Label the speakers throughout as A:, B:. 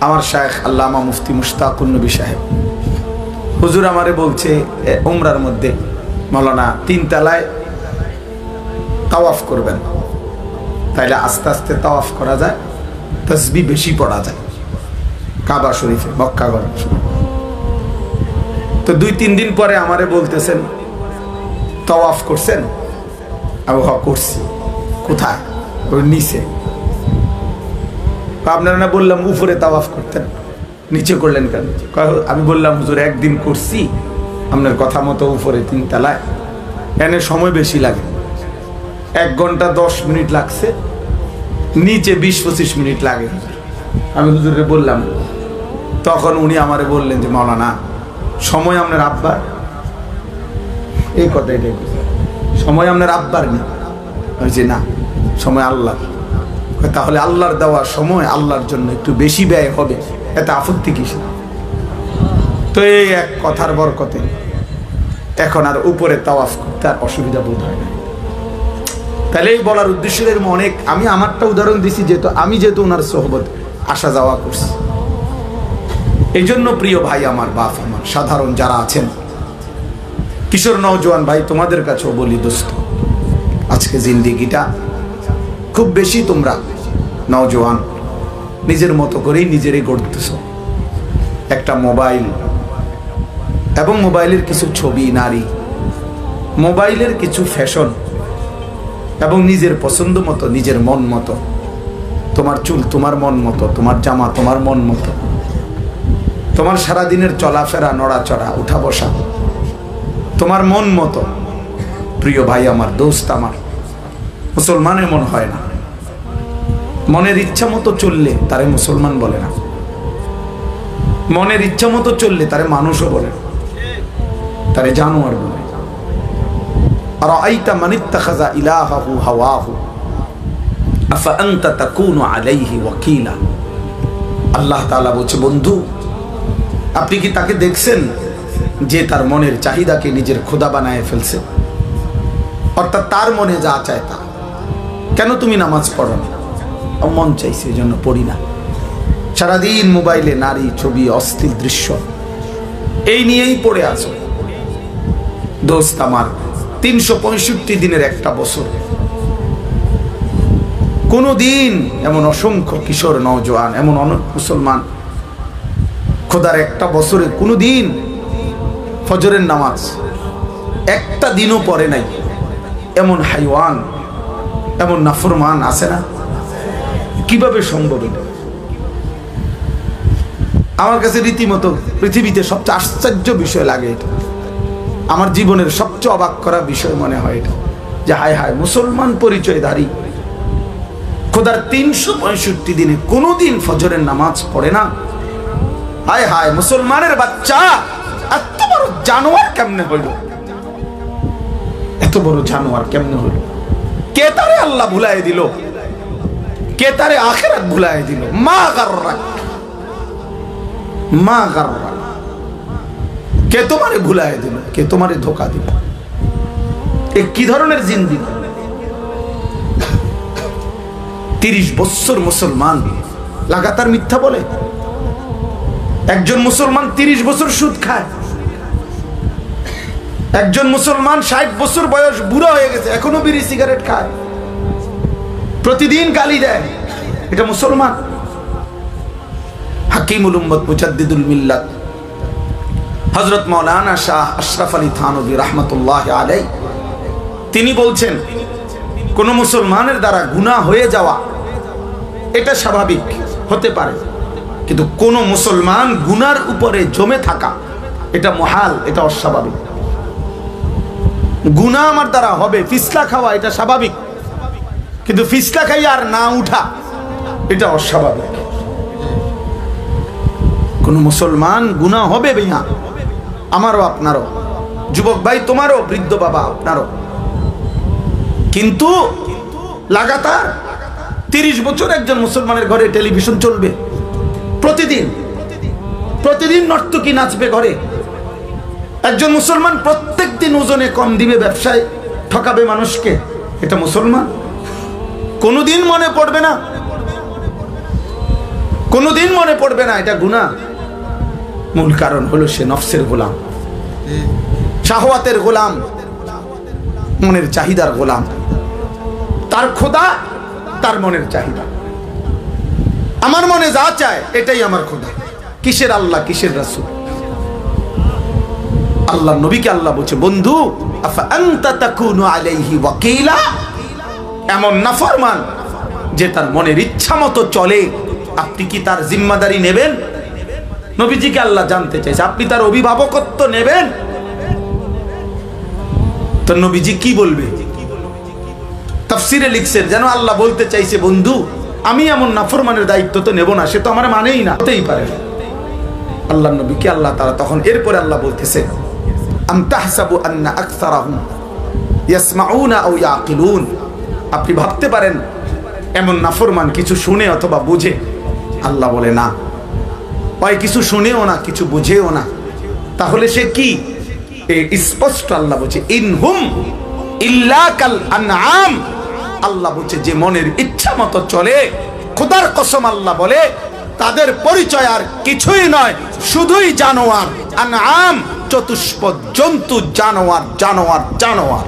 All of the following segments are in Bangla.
A: আমার শায়েখ আল্লামা মুফতি মুশতাকুন নবী সাহেব হুজুর আমারে বলছে উমরার মধ্যে মাওলানা 3 তলায় তাওয়াফ করবেন, তাইলে আস্তে আস্তে তাওয়াফ করা যায়, তাসবিহ বেশি পড়া যায় কাবা শরীফে, মক্কা গড়। তো 2-3 দিন পরে আমারে বলতেছেন তাওয়াফ করছেন? আমি করছি। কোথায়? ওই নিচে। আপনারা না বললাম উপরে তাওয়াফ করতেন, নিচে করলেন কেন? আমি বললাম হুজুর একদিন করছি আপনার কথা মতো উপরে 3 তলায়, এনে সময় বেশি লাগে, 1 ঘন্টা 10 মিনিট লাগছে, নিচে 20-25 মিনিট লাগে। আমি হুজুরে বললাম, তখন উনি আমারে বললেন যে মাওলানা সময় আপনার আব্বার, এই কথা এটাই সময় আপনার আব্বার নেই। যে না, সময় আল্লাহ। তাহলে আল্লাহর দেওয়া সময় আল্লাহর জন্য একটু বেশি ব্যয় হবে, এতে আপত্তি কিসে? তো এই এক কথার বরকতে এখন আর উপরে তাওয়াফ করতে আর অসুবিধা বোধ হয় না। তাহলে এই বলার উদ্দেশ্য অনেক, আমি আমারটা উদাহরণ দিছি যেহেতু ওনার সোহবত আসা যাওয়া করছি। এই জন্য প্রিয় ভাই আমার, বাপ আমার, সাধারণ যারা আছেন, কিশোর নওজোয়ান ভাই, তোমাদের কাছেও বলি দোস্ত, আজকে জিন্দেগিটা খুব বেশি তোমরা নওজোয়ান নিজের মতো করেই নিজেরই গড়তেছ। একটা মোবাইল এবং মোবাইলের কিছু ছবি, নারী, মোবাইলের কিছু ফ্যাশন এবং নিজের পছন্দ মতো, নিজের মন মতো, তোমার চুল তোমার মন মতো, তোমার জামা তোমার মন মতো, তোমার সারাদিনের চলাফেরা, নড়াচড়া, উঠা বসা তোমার মন মতো। প্রিয় ভাই আমার, দোস্ত আমার, মুসলমানের মন হয় না। মনের ইচ্ছা মতো চললে তারে মুসলমান বলে না, মনের ইচ্ছা মতো চললে তারে মানুষও বলে না, তারে জানোয়ার বলে। আর আইতা মান ইত্তাখাযা ইলাহাহু হাওয়াহু আফা আনতা তাকুনু আলাইহি ওয়াকিলা। আল্লাহ তাআলা বলছে, বন্ধু আপনি কি তাকে দেখছেন যে তার মনের চাহিদাকে নিজের খোদা বানায় ফেলছে? অর্থাৎ তার মনে যা চায় তা। কেন তুমি নামাজ পড়ো না? মন চাইছে এই জন্য পড়ি না। সারাদিন মোবাইলে নারী, ছবি, অস্থির দৃশ্য, এই নিয়েই পড়ে আছো। দোস্ত আমার, 365 দিনের একটা বছর, কোনো দিন এমন অসংখ্য কিশোর নওজোয়ান, এমন অনেক মুসলমান খোদার একটা বছরে কোনো দিন ফজরের নামাজ একটা দিনও পড়ে নাই। এমন হাইওয়ান, এমন নাফরমান আছে না? কিভাবে সম্ভব? আমার কাছে রীতিমতো পৃথিবীতে সবচেয়ে আশ্চর্য বিষয় লাগে এটা, আমার জীবনের সবচেয়ে অবাক করা বিষয় মনে হয় এটা, যে হায় হায়, মুসলমান পরিচয়ধারী খোদার 365 দিনে কোনোদিন ফজরের নামাজ পড়ে না। হায় হায়, মুসলমানের বাচ্চা এত বড় জানোয়ার কেমনে হইল? এত বড় জানোয়ার কেমনে হইল? কে তারে আল্লাহ ভুলাই দিল? কে তারে আখিরাত ভুলাই দিল? মা গাররাক, মা গাররাক। কে তোমারে ভুলাই দিল? কে তোমারে ধোকা দিল? এ কি ধরনের জিন্দেগি? 30 বছর মুসলমান লাগাতার মিথ্যা বলে। একজন মুসলমান 30 বছর সুদ খায়। একজন মুসলমান 60 বছর বয়স, বুড়া হয়ে গেছে, এখনো বিড়ি সিগারেট খায়, প্রতিদিন গালি দেয়। এটা মুসলমান? হাকিমুল উম্মত মুজাদ্দিদুল মিল্লাত হযরত মাওলানা শাহ আশরাফ আলী থানভী রাহমাতুল্লাহি আলাইহি তিনি বলছেন, কোন মুসলমানের দ্বারা গুনাহ হয়ে যাওয়া এটা স্বাভাবিক হতে পারে, কিন্তু কোন মুসলমান গুনার উপরে জমে থাকা এটা মুহাল, এটা অস্বাভাবিক। গুনাহ আমার দ্বারা হবে, ফিসলা খাওয়া এটা স্বাভাবিক, কিন্তু ফিসলা খাই আর না উঠা এটা অস্বাভাবিক। কোন মুসলমান গুনাহ হবে ভাইয়া, আমারও আপনারও, যুবক ভাই তোমারও, বৃদ্ধ বাবা আপনারও, কিন্তু লাগাতার 30 বছর একজন মুসলমানের ঘরে টেলিভিশন চলবে, প্রতিদিন প্রতিদিন নর্তকী নাচবে ঘরে। একজন মুসলমান প্রত্যেক দিন ওজনে কম দিবে, ব্যবসায় ঠকাবে মানুষকে, এটা মুসলমান? কোনোদিন মনে পড়বে না কোনোদিন মনে পড়বে না এটা গুনাহ। মূল কারণ হলো সে নফসের গোলাম, শাহওয়াতের গোলাম, মনের চাহিদার গোলাম। তার খোদা তার মনের চাহিদা। আমার মনে যা চায় এটাই আমার খোদা। কিসের আল্লাহ, কিসের রাসূল? আল্লাহ নবীকে আল্লাহ বলছে, বন্ধু আফা আনতা তাকুনু আলাইহি ওয়াকিলা, এমন নাফরমান যে তার মনের ইচ্ছা মতো চলে, আপনি কি তার জিম্মাদারি নেবেন? নবীজিকে আল্লাহ জানতে চাইছে, আপনি তার অভিভাবকত্ব নেবেন? তো নবীজি কি বলবে? তাফসিরে লিখছেন যেন আল্লাহ বলতে চাইছে, বন্ধু আমি এমন নাফরমানের দায়িত্ব তো নেব না, সে তো আমার মানেই না, হতেই পারে না। আল্লাহ নবীকে আল্লাহ তাআলা তখন এরপরে আল্লাহ বলতেছে, আম তাহসাবু আন্না আকসারাহুম ইয়াসমাউনা আও ইয়াকিলুন, আপনি ভাবতে পারেন এমন নাফরমান কিছু শুনে অথবা বুঝে? আল্লাহ বলে না, ওই কিছু শুনেও না, কিছু বুঝেও না। তাহলে সে কি? স্পষ্ট আল্লাহ বলছে, ইনহুম ইল্লা কাল আনআম। আল্লাহ বলছে যে মনের ইচ্ছা মতো চলে, খোদার কসম আল্লাহ বলে তাদের পরিচয় আর কিছুই নয়, শুধুই জানোয়ার। আনআম চতুষ্পদ জন্তু, জানোয়ার জানোয়ার জানোয়ার।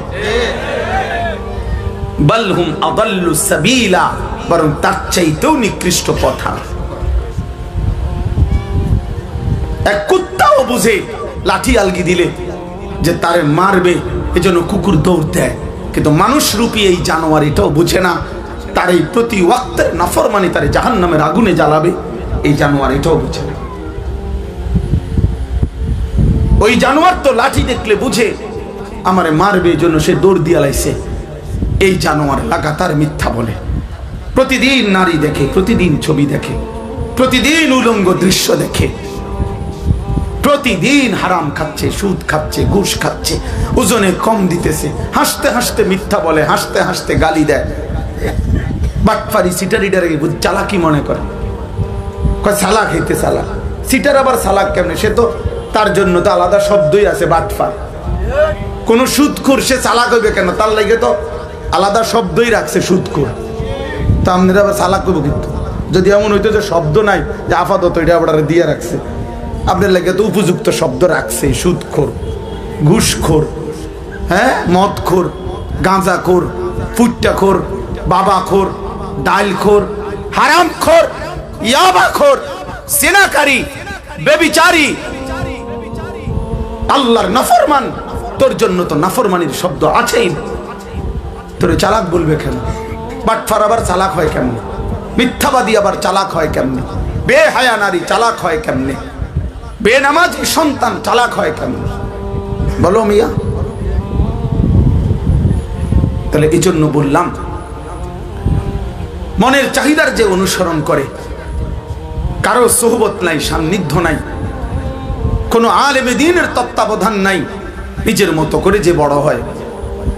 A: বাল হুম আদাল্লু সাবিলা, বরং তার চাইতেও নিকৃষ্ট পথা। এক কুত্তাও বুঝে লাঠি আলগি দিলে যে তারে মারবে, এজন্য কুকুর দৌড় দেয়, কিন্তু মানুষ রূপী এই জানোয়ার এটাও বুঝে না তার এই প্রতি ওয়াক্তের নাফরমানি তারে জাহান্নামের আগুনে জ্বালাবে, এই জানোয়ার এটাও বুঝে না। ওই জানোয়ার তো লাঠি দেখলে বুঝে আমারে মারবে, এজন্য সে দৌড় দিয়া লাইছে। এই জানোয়ার লাগাতার মিথ্যা বলে, প্রতিদিন নারী দেখে, প্রতিদিন ছবি দেখে, প্রতিদিন উলঙ্গ দৃশ্য দেখে, প্রতিদিন হারাম খাচ্ছে, সুদ খাচ্ছে, ঘুষ খাচ্ছে, ওজনে কম দিতেছে, হাসতে হাসতে মিথ্যা বলে, হাসতে হাসতে গালি দেয়। বাটফারি সিটারিডারে চালাকি মনে করে, কয় সালাক হইতে সালাক। সিটার আবার সালাক কেমনে? সে তো তার জন্য তো আলাদা শব্দই আছে, বাটফার। কোন সুদখোর সে চালাক হইবে কেন? তার লাগে তো আলাদা শব্দই রাখছে, সুদখোর। তো আপনারা আবার চালাক করবো কিন্তু, যদি এমন হইতো যে শব্দ নাই, যে আপাতত এটা আবার দিয়ে রাখছে, আপনার লাগে তো উপযুক্ত শব্দ রাখছে, সুদখোর, ঘুষখোর, হ্যাঁ, মদখোর, গাঁজাখোর, ফুট্টাখোর, বাবাখোর, ডালখোর, হারামখোর, ইয়াবাখোর, সিনাকারী, বেবিচারী, আল্লাহর নাফরমান। তোর জন্য তো নাফরমানির শব্দ আছেই, তোরে চালাক বলবে কেন? বাটফার আবার চালাক হয় কেমনে? মিথ্যাবাদী আবার চালাক হয় কেমনে? বেহায়া নারী চালাক হয় কেমনে? বেনামাজি সন্তান চালাক হয় কেমনে? বলো মিয়া। তাহলে এই জন্য বললাম, মনের চাহিদার যে অনুসরণ করে, কারো সোহবত নাই, সান্নিধ্য নাই, কোনো আলেমে দ্বীনের তত্ত্বাবধান নাই, নিজের মতো করে যে বড় হয়,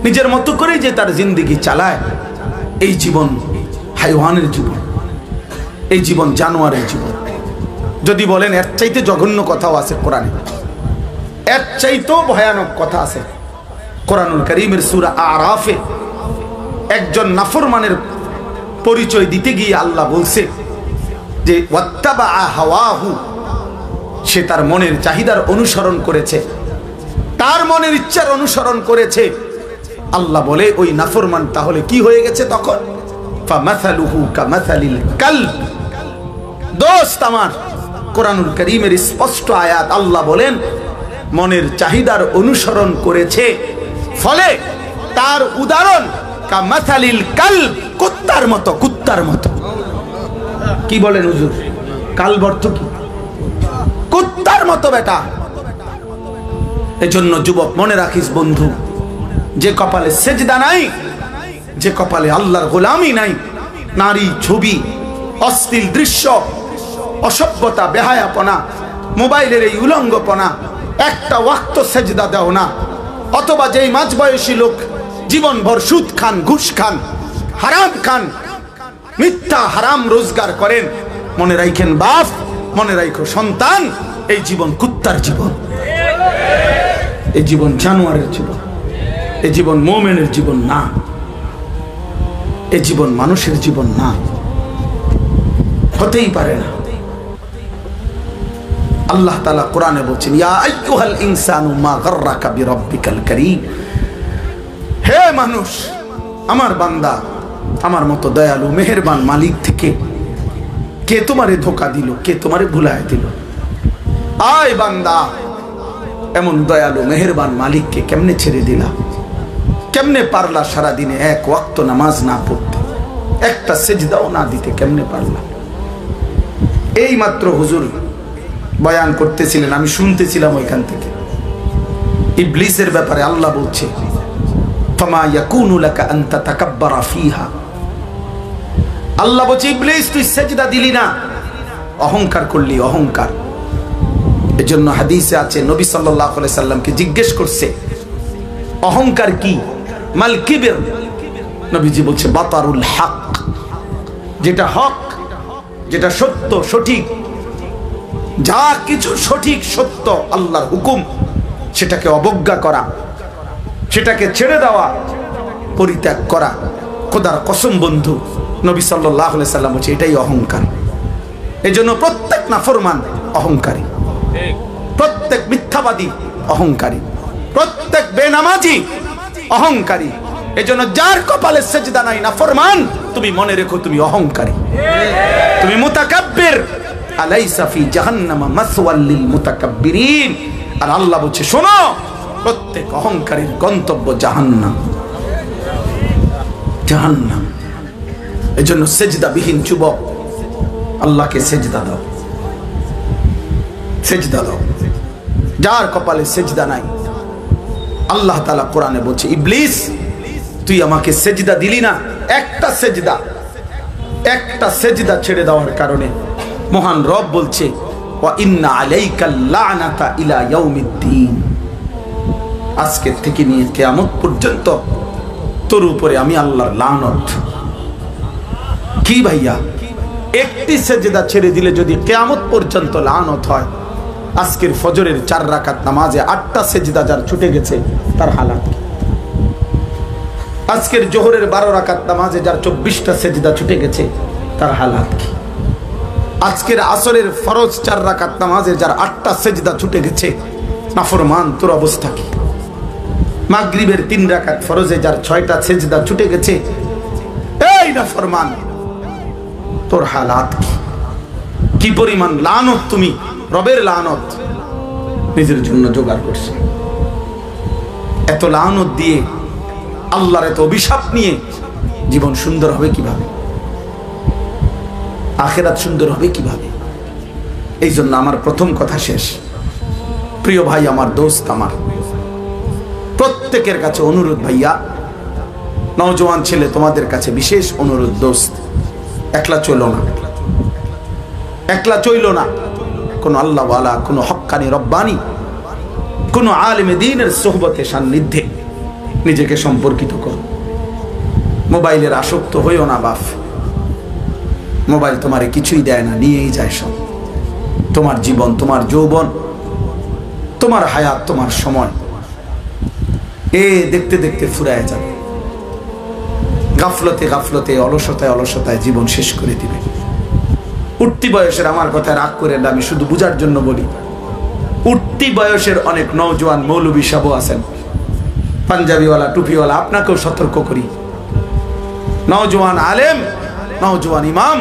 A: নিজের মতো করে যে তার জিন্দেগি চালায়, এই জীবন হাইওয়ানের জীবন, এই জীবন জানোয়ারের জীবন। যদি বলেন এর চাইতে জঘন্য কথাও আছে কোরআনে, এর চাইতেও ভয়ানক কথা আছে কোরআনুল কারীমের সূরা আরাফে। একজন নাফরমানের পরিচয় দিতে গিয়ে আল্লাহ বলছে যে ওয়াত্তাবা হাওয়াহু, সে তার মনের চাহিদার অনুসরণ করেছে, তার মনের ইচ্ছার অনুসরণ করেছে। আল্লাহ বলে ওই নাফরমান তাহলে কি হয়ে গেছে তখন? ফামাসালুহু কামাসালিল কালব। দোস্ত আমার, কোরআনুল কারীমের স্পষ্ট আয়াত, আল্লাহ বলেন মনের চাহিদার অনুসরণ করেছে, ফলে তার উদাহরণ কামাসালিল কালব, কুত্তার মতো, কুত্তার মতো। কি বলেন হুজুর? কালব অর্থ কি? কুত্তার মতো বেটা। এজন্য যুবক মনে রাখিস বন্ধু, যে কপালে সেজদা নাই, যে কপালে আল্লাহর গোলামি নাই, নারী, ছবি, অশ্লীল দৃশ্য, অসভ্যতা, বেহায়াপনা, মোবাইলের এই উলঙ্গপনা, একটা ওয়াক্ত সেজদা দাও না, অথবা যেই মাঝবয়সী লোক জীবনভর সুদ খান, ঘুষ খান, হারাম খান, মিথ্যা হারাম রোজগার করেন, মনে রাখেন বাপ, মনে রাখো সন্তান, এই জীবন কুত্তার জীবন, এই জীবন জানোয়ারের জীবন, এই জীবন মুমিনের জীবন না, এই জীবন মানুষের জীবন না, হতেই পারে না। আল্লাহ তাআলা কোরআনে বলছেন, ইয়া আইয়ুহাল ইনসানু মা গাররাকা বিরাব্বিকাল কারীম, হে মানুষ, আমার বান্দা, আমার মতো দয়ালু মেহেরবান মালিক থেকে কে তোমারে ধোঁকা দিল, কে তোমারে ভুলায় দিল? আয় বান্দা, এমন দয়ালু মেহেরবান মালিককে কেমনে ছেড়ে দিলা? কেমনে পারলা সারা দিনে এক ওয়াক্ত নামাজ না পড়তে, একটা সেজদাও না দিতে কেমনে পারলা? এই মাত্র হুজুর বয়ান করতেছিলেন, আমি শুনতেছিলাম ওইখান থেকে। ইবলিসের ব্যাপারে আল্লাহ বলছে, ফামা ইয়াকুনু লাকা আন তাতাকাব্বারা ফিহা। আল্লাহ বলছে, ইবলিস তুই সেজদা দিলি না, অহংকার করলি, অহংকার। এজন্য হাদিসে আছে, নবী সাল্লাল্লাহু আলাইহি সাল্লামকে জিজ্ঞেস করছে অহংকার কি? মাল কিবর। নবীজি বলছে, বাতারুল হক, যেটা হক, যেটা সত্য, সঠিক, যা কিছু সঠিক সত্য আল্লাহর হুকুম, সেটাকে অবজ্ঞা করা, সেটাকে ছেড়ে দেওয়া, পরিত্যাগ করা। খোদার কসম বন্ধু, নবী সাল্লাল্লাহু আলাইহি সাল্লাম বলছে এটাই অহংকার। এজন্য প্রত্যেক নাফরমান অহংকারী, প্রত্যেক মিথ্যাবাদী অহংকারী, প্রত্যেক বেনামাজি অহংকারী। এজন্য যার কপালে সেজদা নাই নাফরমান, তুমি মনে রেখো তুমি অহংকারী, তুমি মুতাকাব্বির। আলাইসা ফি জাহান্নাম মাসওয়াল লিল মুতাকাব্বিরিন। আর আল্লাহ বলছে, শোনো, প্রত্যেক অহংকারীর গন্তব্য জাহান্নাম, জাহান্নাম। এজন্য সেজদাবিহীন যুবক, আল্লাহকে সেজদা দাও, সেজদা দাও। যার কপালে সেজদা নাই, আল্লাহ তাআলা কোরআনে বলছে, ইবলিস তুই আমাকে সেজদা দিলি না, একটা সেজদা, একটা সেজদা ছেড়ে দেওয়ার কারণে মহান রব বলছে, ওয়া ইন্না আলাইকাল লা'নাতা ইলা ইয়াউমিদ্দিন। আজকে থেকে নিয়ে কিয়ামত পর্যন্ত তোর উপরে আমি আল্লাহর লানত। কি ভাইয়া, একটি সেজদা ছেড়ে দিলে যদি কিয়ামত পর্যন্ত লানত হয়, আজকের ফজরের 4 রাকাত নামাজে 8টা সেজদা যার ছুটে গেছে তার হালাত কি? আজকের জোহরের 12 রাকাত নামাজে যার 24টা সেজদা ছুটে গেছে তার হালাত কি? আজকের আসরের ফরজ 4 রাকাত নামাজে যার 8টা সেজদা ছুটে গেছে, নাফরমান তোর অবস্থা কি? মাগরিবের 3 রাকাত ফরজে যার 6টা সেজদা ছুটে গেছে, এই নাফরমান তোর হালাত কি? কি পরিমাণ লানত তুমি, রবের লানত নিজের জন্য জোগাড় করছে। এত লানত দিয়ে, আল্লাহর এত অভিশাপ নিয়ে জীবন সুন্দর হবে কিভাবে? আখিরাত সুন্দর হবে কিভাবে? এই জন্য আমার প্রথম কথা শেষ। প্রিয় ভাই আমার, দোস্ত আমার, প্রত্যেকের কাছে অনুরোধ ভাইয়া, নওজোয়ান ছেলে তোমাদের কাছে বিশেষ অনুরোধ, দোস্ত একলা চলো না, একলা চইল না। কোন আল্লাহওয়ালা, কোন হক্কানি রব্বানি, কোন আলেমে দ্বীনের সোহবতে সান্নিধ্যে নিজেকে সম্পর্কিত করো। মোবাইলের আসক্ত হইও না বাপ। মোবাইল তোমারে কিছুই দেয় না, নিয়েই যায় সব। তোমার জীবন, তোমার যৌবন, তোমার হায়াত, তোমার সময় দেখতে দেখতে ফুরায় যাবে। গাফলতে গাফলতে, অলসতায় অলসতায় জীবন শেষ করে দিবে। উঠতি বয়সের, আমার কথা রাগ করে না, আমি শুধু বুঝার জন্য বলি, উঠতি বয়সের অনেক নওজোয়ান মৌলবী সাহেব আছেন, পাঞ্জাবিওয়ালা, টুপিওয়ালা, আপনাকেও সতর্ক করি। নওজোয়ান আলেম, নওজোয়ান ইমাম,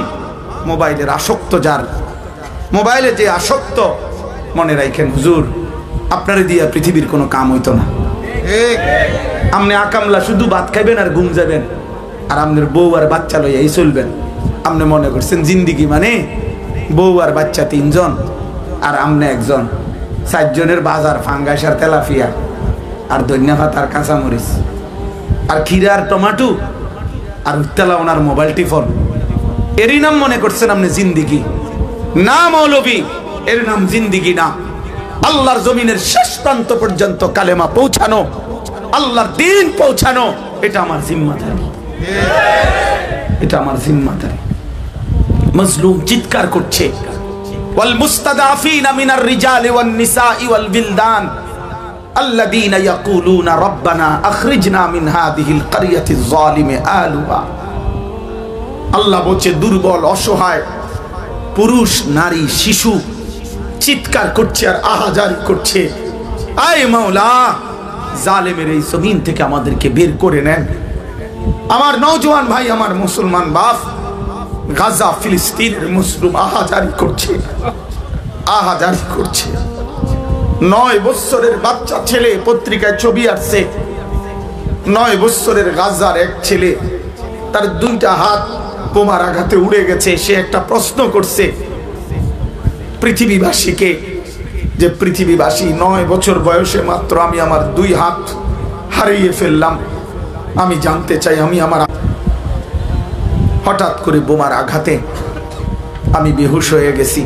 A: মোবাইলের আসক্ত যার, মোবাইলে যে আসক্ত, মনে রাখেন হুজুর আপনারে দিয়া পৃথিবীর কোনো কাম হইতো না। আপনি আকামলা শুধু ভাত খাইবেন আর ঘুম যাবেন, আর আপনার বউ আর বাচ্চা লইয়া এই চলবেন। আপনি মনে করছেন জিন্দিগি মানে বউ আর বাচ্চা 3 জন, আর আপনি একজন, 4 জনের বাজার, ফাঙ্গাস আর তেলাফিয়া, আর ধনিয়া পাতা আর কাঁচামরিচ, আর খিরা আর টমাটো, আর উত্তেলা ওনার মোবাইল টিফোন। এরই নাম মনে করছেন আপনি জিন্দিগি? না মৌলবী, এর নাম জিন্দিগি না। আল্লাহর জমিনের শেষ প্রান্ত পর্যন্ত কালেমা পৌঁছানো, আল্লাহর দ্বীন পৌঁছানো, এটা আমার জিম্মাদারি, এটা আমার জিম্মাদারি। মজলুম চিৎকার করছে, ওয়াল মুস্তাদাফিনা মিনার রিজালি ওয়ান নিসাই ওয়াল বিলদান আল্লাযীনা ইয়াকুলুনা রাব্বানা আখরিজনা মিন হাযিহিল ক্বরিয়াতিজ যালিমি আলুহা। আল্লাহ বলছে, দুর্বল, অসহায় পুরুষ, নারী, শিশু, চিৎকার করছে আর আহাজারি করছে, আয় মাওলা জালেমের এই জমিন থেকে আমাদেরকে বের করে নেন। আমার নওজোয়ান ভাই, আমার মুসলমান বাপ, গাজা ফিলিস্তিনের মুসলিম আহাজারি করছে, আহাজারি করছে। 9 বছরের বাচ্চা ছেলে, পত্রিকায় ছবি আসছে, 9 বছরের গাজার এক ছেলে, তার 2টা হাত বোমার আঘাতে উড়ে গেছে। সে একটা প্রশ্ন করছে পৃথিবীবাসীকে, যে পৃথিবীবাসী 9 বছর বয়সে মাত্র আমি আমার 2 হাত হারিয়ে ফেললাম, আমি জানতে চাই আমি আমার হঠাৎ করে বোমার আঘাতে আমি বেহুশ হয়ে গেছি।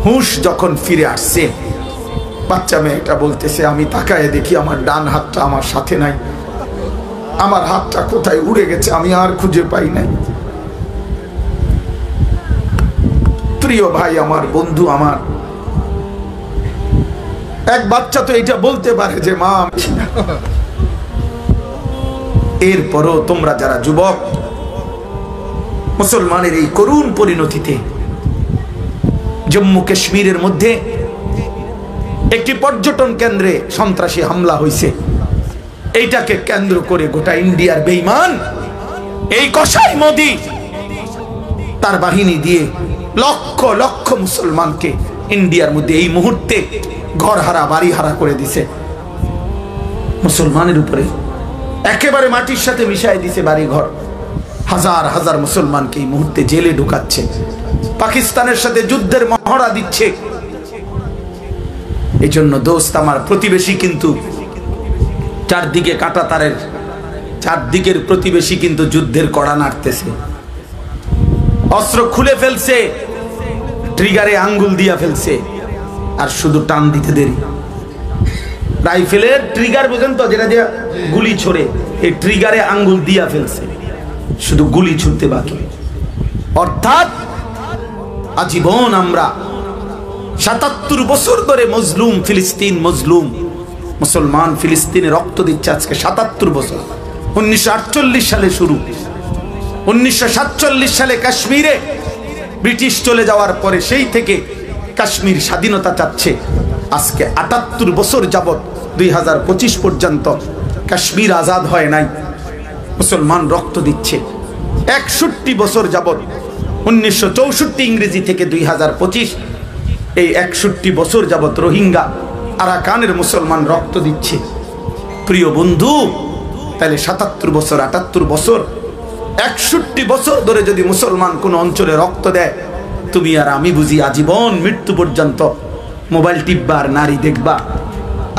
A: হুঁশ যখন ফিরে আসছে, বাচ্চা মেয়েটা বলতেছে, আমি তাকায় দেখি আমার ডান হাতটা আমার সাথে নাই, আমার হাতটা কোথায় উড়ে গেছে আমি আর খুঁজে পাই নাই। প্রিয় ভাই আমার, বন্ধু আমার, এক বাচ্চা তো এটা বলতে পারে যে মা, এরপরও তোমরা যারা যুবক, মুসলমানের এই করুণ পরিণতিতে জম্মু কাশ্মীরের মধ্যে একটি পর্যটন কেন্দ্রে সন্ত্রাসী হামলা হয়েছে, এইটাকে কেন্দ্র করে গোটা ইন্ডিয়ার বেঈমান এই কসাই মোদি তার বাহিনী দিয়ে লক্ষ লক্ষ মুসলমানকে ইন্ডিয়ার মধ্যে এই মুহূর্তে ঘর হারা বাড়ি হারা করে দিছে। মুসলমানের উপরে একেবারে মাটির সাথে মিশাই দিছে বাড়ি ঘর। হাজার হাজার মুসলমানকে এই মুহূর্তে জেলে ঢুকাচ্ছে, পাকিস্তানের সাথে যুদ্ধের মহড়া দিচ্ছে। এই জন্য দোস্ত আমার, প্রতিবেশী কিন্তু চারদিকে কাঁটা তারের, চারদিকের প্রতিবেশী কিন্তু যুদ্ধের কড়া নাড়তেছে, অস্ত্র খুলে ফেলছে, ট্রিগারে আঙ্গুল দিয়া ফেলছে, আর শুধু টান দিতে দেরি। রাইফেলের ট্রিগার বোঝেন তো, যেটা দিয়ে গুলি ছোড়ে, এই ট্রিগারে আঙ্গুল দিয়া ফেলছে, শুধু গুলি ছুটতে বাকি। অর্থাৎ আজীবন আমরা ৭৭ বছর ধরে মজলুম ফিলিস্তিন, মজলুম মুসলমান ফিলিস্তিনে রক্ত দিচ্ছে আজকে ৭৭ বছর। 1948 সালে শুরু, 1947 সালে কাশ্মীরে ব্রিটিশ চলে যাওয়ার পরে সেই থেকে কাশ্মীর স্বাধীনতা চাচ্ছে। আজকে ৭৮ বছর যাবত 2025 পর্যন্ত কাশ্মীর আজাদ হয় নাই, মুসলমান রক্ত দিচ্ছে। 61 বছর যাবত, 1964 ইংরেজি থেকে 2025, এই 61 বছর যাবত রোহিঙ্গা আরাকানের মুসলমান রক্ত দিচ্ছে। প্রিয় বন্ধু, তাহলে ৭৭ বছর, ৭৮ বছর, 61 বছর ধরে যদি মুসলমান কোন অঞ্চলে রক্ত দেয়, তুমি আর আমি বুঝি আজীবন মৃত্যু পর্যন্ত মোবাইল টিপবা, আর নারী দেখবা,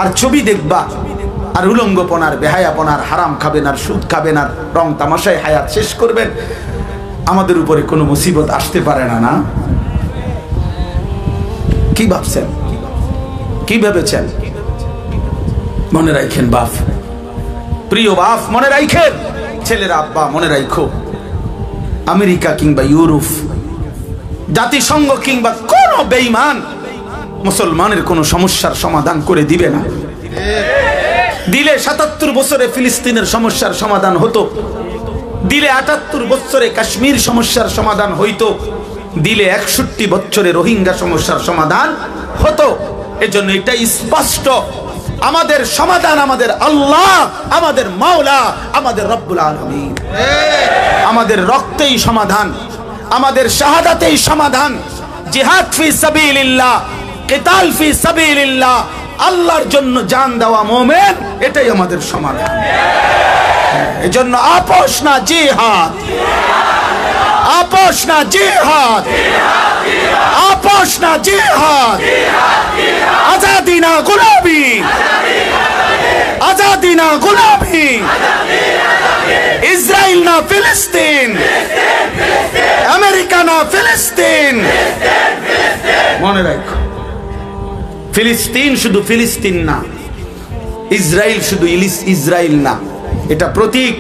A: আর ছবি দেখবা, আর উলঙ্গপনার, বেহায়াপনার, হারাম খাবেন, আর সুদ খাবেন, আর রং তামাশায় হায়াত শেষ করবেন। আমাদের উপরে কোনো মুসিবত আসতে পারে না? না, কি ভাবছেন, কি ভেবেছেন? মনে রাখেন বাপ, প্রিয় বাপ, মনে রাখেন, ছেলেরা, আব্বা মনে রাখো, আমেরিকা কিংবা ইউরোপ, জাতিসংঘ কিংবা কোন বেঈমান মুসলমানের কোন সমস্যার সমাধান করে দিবে না। দিলে ৭৭ বছরে ফিলিস্তিনের সমস্যার সমাধান হতো, দিলে ৭৮ বছরে কাশ্মীর সমস্যার সমাধান হইতো, দিলে ৬১ বছরে রোহিঙ্গা সমস্যার সমাধান হতো। এজন্য এটা স্পষ্ট, আমাদের সমাধান আমাদের আল্লাহ, আমাদের মাওলা, আমাদের রব্বুল আলামিন। আমাদের রক্তেই সমাধান, আমাদের শাহাদাতেই সমাধান। জিহাদ ফি সাবিলিল্লাহ, কিতাল ফি সাবিলিল্লাহ, আল্লাহর জন্য জান দেওয়া মুমিন, এটাই আমাদের সমাধান। এজন্য আপোষ না জিহাদ, আপোষ না জিহাদ, আপোষ না জিহাদ, আজাদি না গোলামি, আজাদি না গোলামি, ইসরায়েল না ফিলিস্তিন, আমেরিকা না ফিলিস্তিন। মনে রাখো, ফিলিস্তিন শুধু ফিলিস্তিন না, ইসরায়েল শুধু ইসরায়েল না, এটা প্রতীক।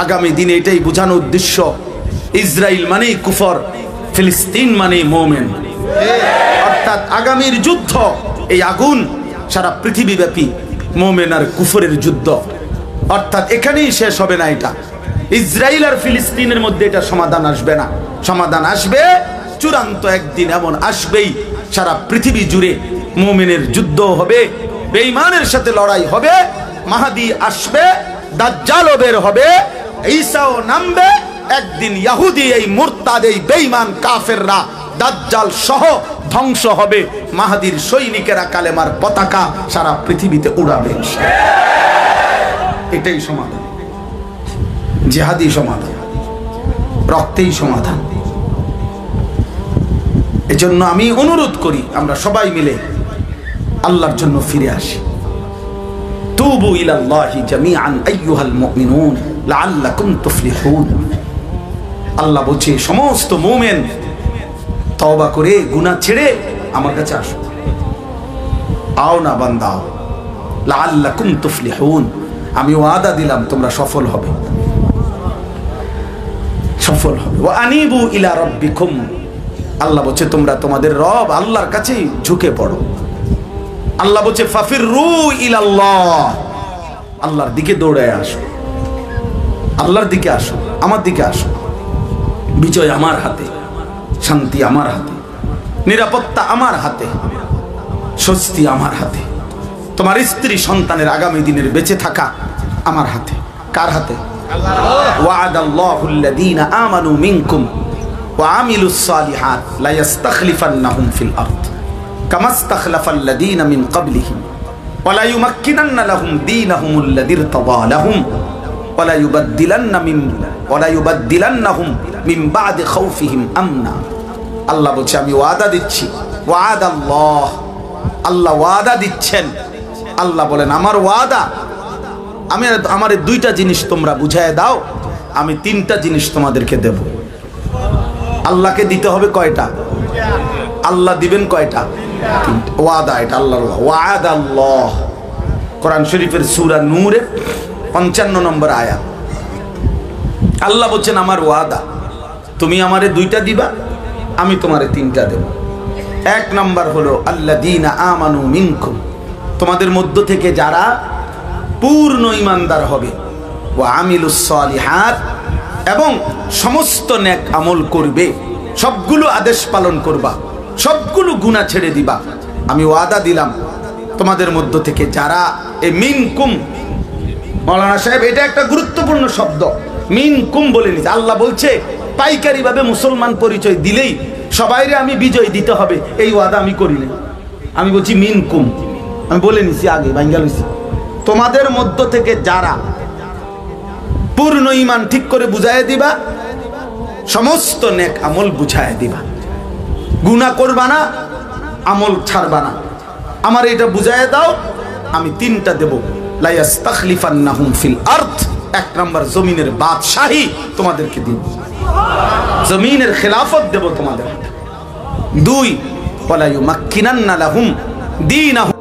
A: আগামী দিনে এটাই বোঝানোর উদ্দেশ্য, ইসরায়েল মানেই কুফর, ফিলিস্তিন মানেই মুমিন। অর্থাৎ আগামীর যুদ্ধ, এই আগুন সারা পৃথিবীব্যাপী মুমিন আর কুফরের যুদ্ধ। অর্থাৎ এখানেই শেষ হবে না এটা, ইসরায়েল আর ফিলিস্তিনের মধ্যে এটা সমাধান আসবে না। সমাধান আসবে চূড়ান্ত একদিন, এমন আসবেই সারা পৃথিবী জুড়ে মুমিনের যুদ্ধ হবে, বেঈমানের সাথে লড়াই হবে, মাহদী আসবে, দাজ্জালও বের হবে, ঈসাও নামবে। একদিন ইহুদি এই মুরতাদ এই বেঈমান কাফেররা দাজ্জাল সহ ধ্বংস হবে, মাহদীর সৈনিকেরা কালেমার পতাকা সারা পৃথিবীতে উড়াবে। এটাই সমাধান, জিহাদি সমাধান, রক্তেই সমাধান। এজন্য আমি অনুরোধ করি আমরা সবাই মিলে আল্লাহর জন্য ফিরে আসি। তুবু ইলাল্লাহি জামিআন আইয়ুহাল মুমিনুন লাআল্লাকুম তুফলিহুন। আল্লাহ বলছে সমস্ত মুমিন তওবা করে গুনাহ ছেড়ে আমার কাছে আসো। আও না বান্দা, লাআল্লাকুম তুফলিহুন, আমি ওয়াদা দিলাম তোমরা সফল হবে, সফল হবে। ওয়া আনিবু ইলা রাব্বিকুম, আল্লাহ বলছে তোমরা তোমাদের রব আল্লাহর কাছে ঝুঁকে পড়ো। আল্লাহ বলছে ফাফিরু ইলাল্লাহ, আল্লাহর দিকে দৌড়ে আসো, আল্লাহর দিকে আসো, আমার দিকে আসো। বিজয় আমার হাতে, শান্তি আমার হাতে, নিরাপত্তা আমার হাতে, স্বস্তি আমার হাতে, তোমার স্ত্রী সন্তানের আগামী দিনের বেঁচে থাকা আমার হাতে। কার হাতে? ওয়াদাল্লাহুল্লাযীনা আমানু মিনকুম ওয়া আমিলুস সালিহাত লা ইস্তাখলিফান্নাহুম ফিল আরদ কামা ইস্তাখলাফাল্লাযীনা মিন ক্বাবলিহিম ওয়া লা ইউমাক্কিনান্না লাহুম দীনাহুমুল্লাযী ইরতাদা লাহুম ওয়া লা ইউবাদদিলান্নাহুম মিন বা'দি খাউফিহিম আমনা। আল্লাহ বলছে আমি ওয়াদা দিচ্ছি, ওয়াদাল্লাহ, আল্লাহ ওয়াদা দিচ্ছেন। আল্লাহ বলেন আমার ওয়াদা, আমি আমার দুইটা জিনিস তোমরা বুঝায় দাও, আমি তিনটা জিনিস তোমাদেরকে দেব। আল্লাহকে দিতে হবে কয়টা? আল্লাহ দিবেন কয়টা? ওয়াদা, এটা আল্লাহর ওয়াদাল্লাহ। কোরআন শরীফের সূরা নূরের 55 নম্বর আয়াত। আল্লাহ বলছেন আমার ওয়াদা, তুমি আমারে দুইটা দিবা, আমি তোমারে তিনটা দেব। এক নাম্বার হলো আল্লাযীনা আমানু মিনকুম, তোমাদের মধ্য থেকে যারা পূর্ণ ঈমানদার হবে, ওয়া আমিলুস সালিহাত, এবং সমস্ত নেক আমল করবে, সবগুলো আদেশ পালন করবা, সবগুলো গুনাহ ছেড়ে দিবা। আমি ওয়াদা দিলাম তোমাদের মধ্য থেকে যারা এ মিনকুম, মাওলানা সাহেব এটা একটা গুরুত্বপূর্ণ শব্দ, মিনকুম বলে নিছে। আল্লাহ বলছে পাইকারি ভাবে মুসলমান পরিচয় দিলেই সবাইরে আমি বিজয় দিতে হবে, এই ওয়াদা আমি করি না। আমি বলছি মিনকুম, আমি বলে নিছি আগে, ভাঙ্গা লইছি। তোমাদের মধ্য থেকে যারা পূর্ণ ঈমান ঠিক করে বুঝায় দিবা, সমস্ত নেক আমল বুঝায় দিবা, গুনাহ করবা না, আমল ছাড়বা না, আমার এটা বুঝায় দাও, আমি তিনটা দেব। লা ইস্তাখলিফান্নাহুম ফিল আরদ, এক নাম্বার জমিনের বাদশাহী তোমাদেরকে দিব, জমিনের খেলাফত দেব তোমাদের। দুই, ওয়ালা ইউমাক্কিনান্না লাহুম দীনাহুম